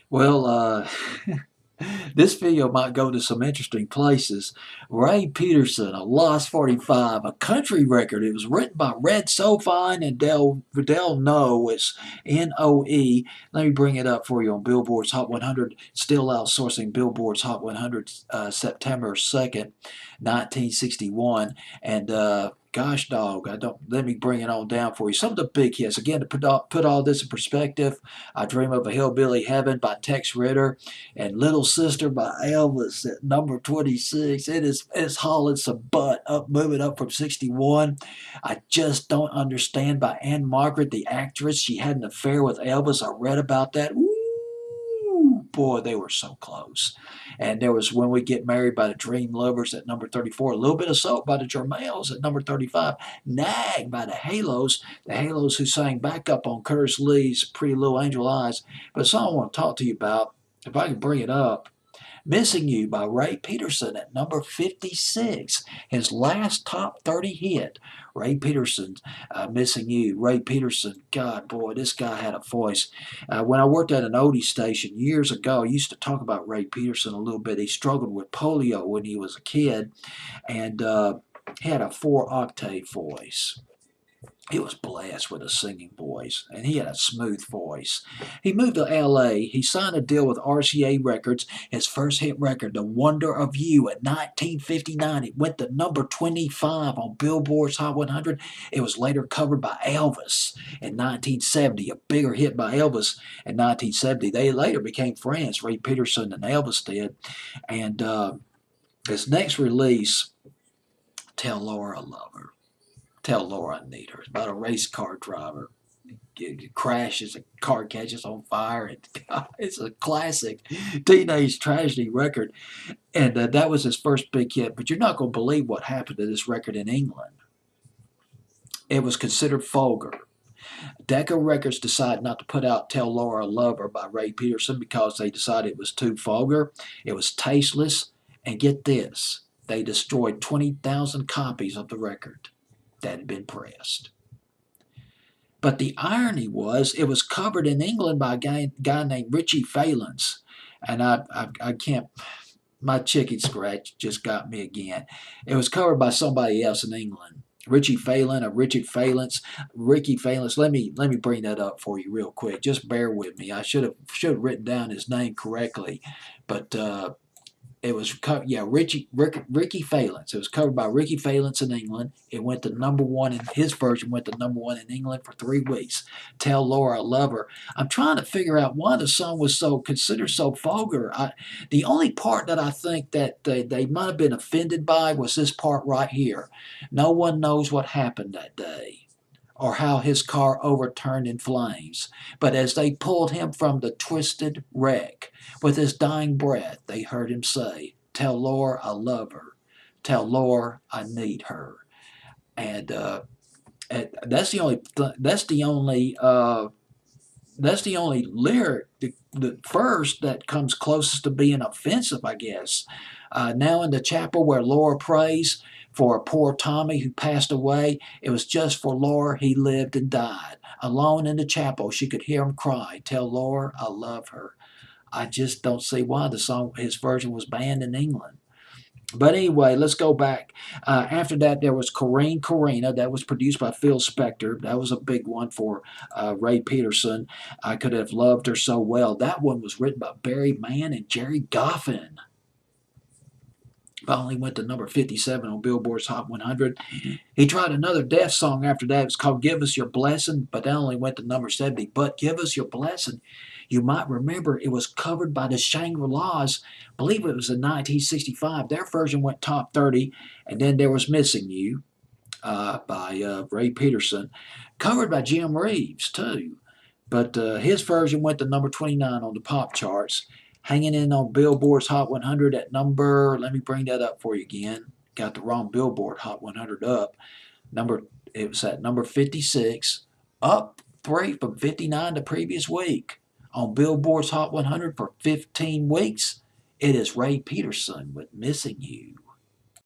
Well, this video might go to some interesting places. Ray Peterson, a Lost 45, a country record. It was written by Red Sofine and Del Noe. It's Noe. Let me bring it up for you on Billboard's Hot 100. Still outsourcing Billboard's Hot 100 September 2nd, 1961. And gosh dog, I don't let me bring it on down for you. Some of the big hits. Again, to put all this in perspective, I Dream of a Hillbilly Heaven by Tex Ritter and Little Sister by Elvis at number 26. It's hauling some butt up, moving up from 61. I Just Don't Understand by Anne Margaret, the actress. She had an affair with Elvis. I read about that. Ooh, boy, they were so close. And there was When We Get Married by the Dream Lovers at number 34. A Little Bit of Soap by the Jermales at number 35. Nag by the Halos. The Halos who sang backup on Curtis Lee's Pretty Little Angel Eyes. But the song I want to talk to you about, if I can bring it up, Missing You by Ray Peterson at number 56. His last top 30 hit. Ray Peterson, Missing You. Ray Peterson, God, boy, this guy had a voice. When I worked at an oldie station years ago, I used to talk about Ray Peterson a little bit. He struggled with polio when he was a kid, and he had a 4-octave voice. He was blessed with a singing voice, and he had a smooth voice. He moved to L.A. He signed a deal with RCA Records. His first hit record, The Wonder of You, at 1959. It went to number 25 on Billboard's Hot 100. It was later covered by Elvis in 1970, a bigger hit by Elvis in 1970. They later became friends, Ray Peterson and Elvis did. And his next release, Tell Laura I Love Her. Tell Laura I Need Her. It's about a race car driver. It crashes, a car catches on fire. It's a classic teenage tragedy record. And that was his first big hit. But you're not going to believe what happened to this record in England. It was considered vulgar. Decca Records decided not to put out Tell Laura I Love Her by Ray Peterson because they decided it was too vulgar. It was tasteless. And get this, they destroyed 20,000 copies of the record that had been pressed. But the irony was, it was covered in England by a guy named Richie Valens. And I can't, my chicken scratch just got me again. It was covered by somebody else in England. Richie Phelan or Richard Valens, Ricky Valens. Let me bring that up for you real quick. Just bear with me. I should have written down his name correctly, but it was Ricky Valens. It was covered by Ricky Valens in England. It went to number one, and his version went to number one in England for 3 weeks. Tell Laura I Love Her. I'm trying to figure out why the song was so considered so vulgar. The only part that I think that they might have been offended by was this part right here. No one knows what happened that day, or how his car overturned in flames. But as they pulled him from the twisted wreck, with his dying breath, they heard him say, Tell Laura I love her. Tell Laura I need her. And that's the only that's the only lyric, the verse that comes closest to being offensive, I guess. Now in the chapel where Laura prays for poor Tommy who passed away, it was just for Laura he lived and died. Alone in the chapel, she could hear him cry, Tell Laura I love her. I just don't see why his version was banned in England. But anyway, let's go back. After that, there was Corrine Corina. That was produced by Phil Spector. That was a big one for Ray Peterson. I Could Have Loved Her So Well. That one was written by Barry Mann and Jerry Goffin. Finally went to number 57 on Billboard's Hot 100. He tried another Death song after that. It was called Give Us Your Blessing, but that only went to number 70. But Give Us Your Blessing, you might remember it was covered by the Shangri-Las. I believe it was in 1965. Their version went top 30. And then there was Missing You by Ray Peterson, covered by Jim Reeves, too. But his version went to number 29 on the pop charts. Hanging in on Billboard's Hot 100 at number, let me bring that up for you again. Got the wrong Billboard Hot 100 up. It was at number 56, up 3 from 59 the previous week. On Billboard's Hot 100 for 15 weeks, it is Ray Peterson with Missing You.